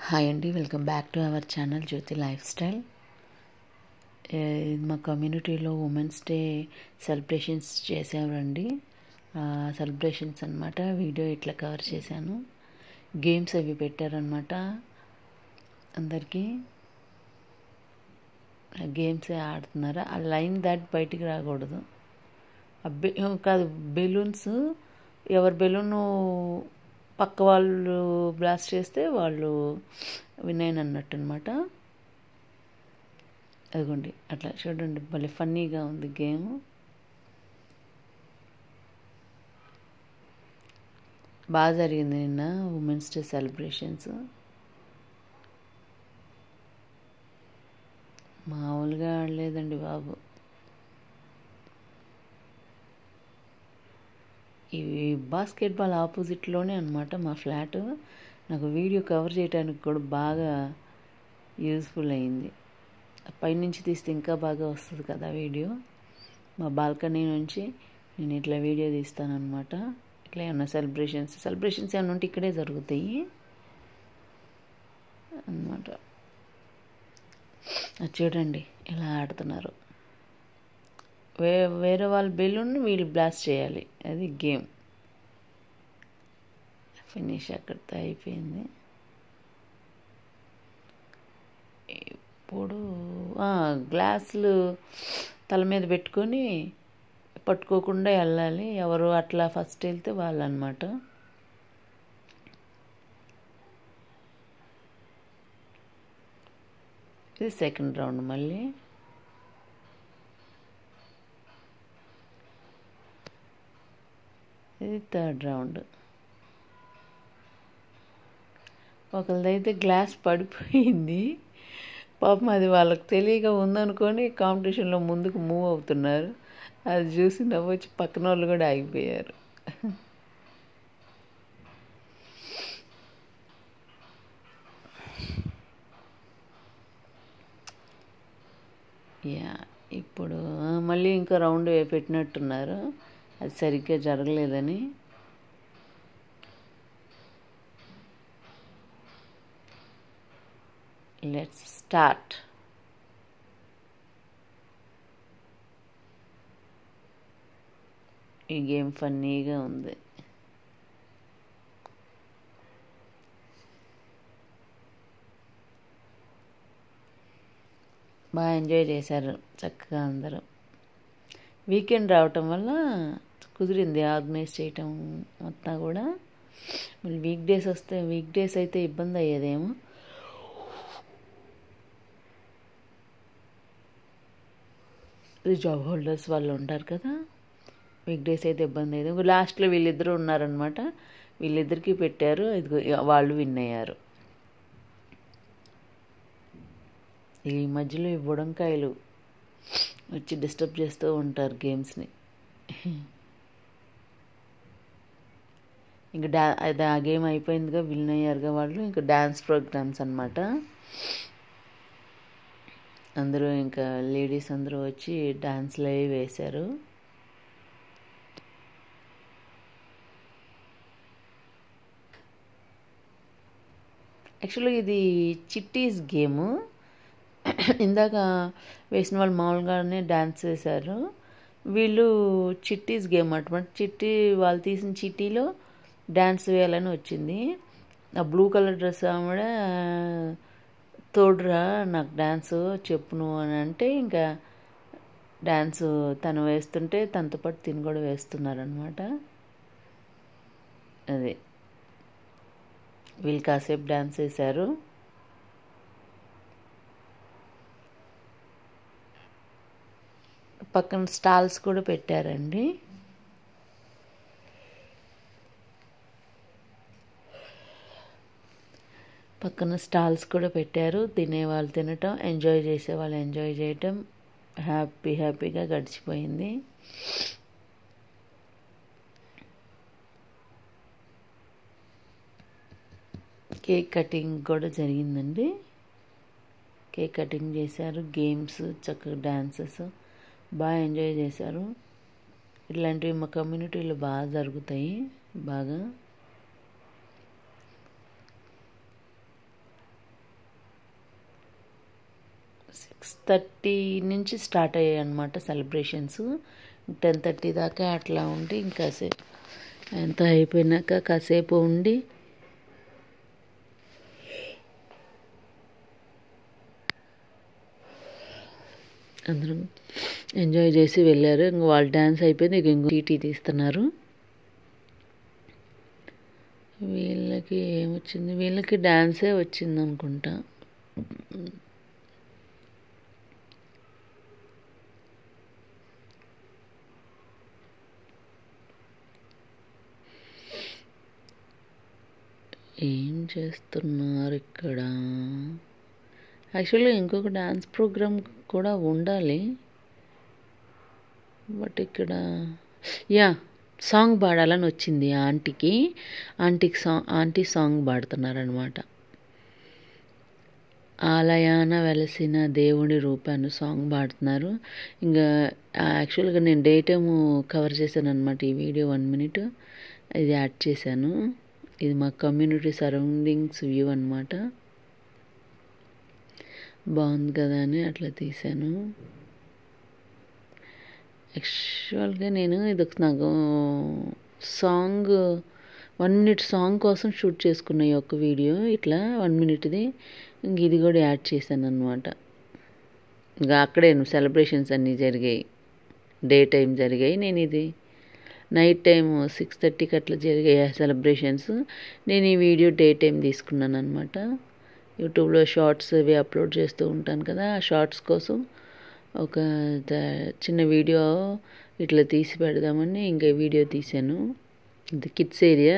Hi అండి, welcome back to our channel Jyothi lifestyle. మా కమ్యూనిటీలో ఉమెన్స్ డే సెలబ్రేషన్స్ చేసామండి. సెలబ్రేషన్స్ అనమాట వీడియో ఇట్లా కవర్ చేశాను. గేమ్స్ అవి పెట్టారనమాట. అందరికీ గేమ్స్ ఆడుతున్నారు. ఆ లైన్ దాటి బయటికి రాకూడదు. కాదు, బెలూన్స్ ఎవరి బెలూను పక్క వాళ్ళు బ్లాస్ట్ చేస్తే వాళ్ళు విన్ అయిన అన్నట్టు అనమాట. అదిగోండి, అట్లా చూడండి, భలే ఫన్నీగా ఉంది గేమ్. బాగా జరిగింది నిన్న ఉమెన్స్ డే సెలబ్రేషన్స్. మామూలుగా ఆడలేదండి బాబు. ఈ బాస్కెట్బాల్ ఆపోజిట్లోనే అనమాట మా ఫ్లాట్. నాకు వీడియో కవర్ చేయడానికి కూడా బాగా యూజ్ఫుల్ అయింది. పైనుంచి తీస్తే ఇంకా బాగా వస్తుంది కదా వీడియో. మా బాల్కనీ నుంచి నేను ఇట్లా వీడియో తీస్తానన్నమాట. ఇట్లా ఏమన్నా సెలబ్రేషన్స్ ఏమైనా ఉంటే ఇక్కడే జరుగుతాయి అన్నమాట. చూడండి ఎలా ఆడుతున్నారు. వేరే వాళ్ళ బెలూన్ వీళ్ళు బ్లాస్ట్ చేయాలి, అది గేమ్. ఫినిష్ అక్కడితో అయిపోయింది. ఇప్పుడు గ్లాసులు తల మీద పెట్టుకొని పట్టుకోకుండా వెళ్ళాలి. ఎవరు అట్లా ఫస్ట్ వెళ్తే వాళ్ళు అనమాట. ఇది సెకండ్ రౌండ్. మళ్ళీ ఇది థర్డ్ రౌండ్. ఒకరిదైతే గ్లాస్ పడిపోయింది పాపం. అది వాళ్ళకి తెలియక ఉందనుకొని కాంపిటీషన్లో ముందుకు మూవ్ అవుతున్నారు. అది చూసి నవ్వొచ్చి పక్కన వాళ్ళు కూడా ఆగిపోయారు. ఇప్పుడు మళ్ళీ ఇంకా రౌండ్ పెట్టినట్టున్నారు. అది సరిగ్గా జరగలేదని. Let's start. ఈ గేమ్ ఫన్నీగా ఉంది. బాగా ఎంజాయ్ చేశారు చక్కగా అందరూ. వీకెండ్ రావటం వల్ల కుదిరింది ఆర్గనైజ్ చేయటం మొత్తం కూడా. మళ్ళీ వీక్ డేస్ అయితే ఇబ్బంది అయ్యేదేమో. జాబ్ హోల్డర్స్ వాళ్ళు ఉంటారు కదా, వీక్ డేస్ అయితే ఇబ్బంది అయ్యేది. లాస్ట్లో వీళ్ళిద్దరూ ఉన్నారనమాట. వీళ్ళిద్దరికీ పెట్టారు. వాళ్ళు విన్ అయ్యారు. ఈ మధ్యలో ఈ బుడంకాయలు వచ్చి డిస్టర్బ్ చేస్తూ ఉంటారు గేమ్స్ని. ఇంకా ఆ గేమ్ అయిపోయిందిగా, విన్ అయ్యారుగా వాళ్ళు. ఇంకా డ్యాన్స్ ప్రోగ్రామ్స్ అనమాట. అందరూ ఇంకా లేడీస్ అందరూ వచ్చి డ్యాన్స్లు అవి వేశారు. యాక్చువల్గా ఇది చిట్టీస్ గేము. ఇందాక వేసిన వాళ్ళు మామూలుగానే డ్యాన్స్ వేశారు. వీళ్ళు చిట్టీస్ గేమ్ అన్నమాట. చిట్టి వాళ్ళు తీసిన చిట్టీలో డ్యాన్స్ వేయాలని వచ్చింది. ఆ బ్లూ కలర్ డ్రెస్ ఆవిడ తోడురా నాకు డ్యాన్స్ చెప్పును అని అంటే, ఇంకా డ్యాన్స్ తను వేస్తుంటే తనతో పాటు తిని కూడా వేస్తున్నారనమాట. అది వీళ్ళు కాసేపు డ్యాన్స్ వేశారు. పక్కన స్టాల్స్ కూడా పెట్టారండి. తినేవాళ్ళు తినటం, ఎంజాయ్ చేసేవాళ్ళు ఎంజాయ్ చేయటం, హ్యాపీగా గడిచిపోయింది. కేక్ కటింగ్ కూడా జరిగిందండి. కేక్ కటింగ్ చేశారు. గేమ్స్, చక్కగా డ్యాన్సెస్ బాగా ఎంజాయ్ చేశారు. ఇట్లాంటివి మా కమ్యూనిటీలో బాగా జరుగుతాయి. బాగా 6:30 నుంచి స్టార్ట్ అయ్యాయి అన్నమాట సెలబ్రేషన్స్. 10:30 దాకా అట్లా ఉండి ఇంకాసేపు ఎంత అయిపోయినాక కాసేపు ఉండి అందరూ ఎంజాయ్ చేసి వెళ్ళారు. ఇంక వాళ్ళు డ్యాన్స్ అయిపోయింది, ఇంకో టీటీ తీస్తున్నారు. వీళ్ళకి ఏమొచ్చింది, వీళ్ళకి డ్యాన్సే వచ్చింది అనుకుంటా. ఏం చేస్తున్నారు ఇక్కడ? యాక్చువల్గా ఇంకొక డ్యాన్స్ ప్రోగ్రామ్ కూడా ఉండాలి, బట్ ఇక్కడ సాంగ్ పాడాలని వచ్చింది ఆంటీ సాంగ్ పాడుతున్నారనమాట. ఆలయాన వెలసిన దేవుడి రూపాన్ని సాంగ్ పాడుతున్నారు. ఇంకా యాక్చువల్గా నేను డే టైము కవర్ చేశాను అనమాట. ఈ వీడియో 1 minute ఇది యాడ్ చేశాను. ఇది మా కమ్యూనిటీ సరౌండింగ్స్ వ్యూ అనమాట. బాగుంది కదా అని అట్లా తీశాను. యాక్చువల్గా నేను నాకు సాంగ్ 1 minute సాంగ్ కోసం షూట్ చేసుకున్న ఈ ఒక్క వీడియో ఇట్లా 1 minuteది. ఇంక ఇది కూడా యాడ్ చేశాను అనమాట. ఇంకా అక్కడే సెలబ్రేషన్స్ అన్నీ జరిగాయి, డే టైం జరిగాయి. నేను ఇది నైట్ టైం 6:30కి అట్లా జరిగాయి సెలబ్రేషన్స్. నేను ఈ వీడియో డే టైం తీసుకున్నాను అనమాట. యూట్యూబ్లో షార్ట్స్ అవి అప్లోడ్ చేస్తూ ఉంటాను కదా, ఆ షార్ట్స్ కోసం ఒక చిన్న వీడియో ఇట్లా తీసి పెడదామని ఇంకా వీడియో తీశాను. ఇది కిడ్స్ ఏరియా.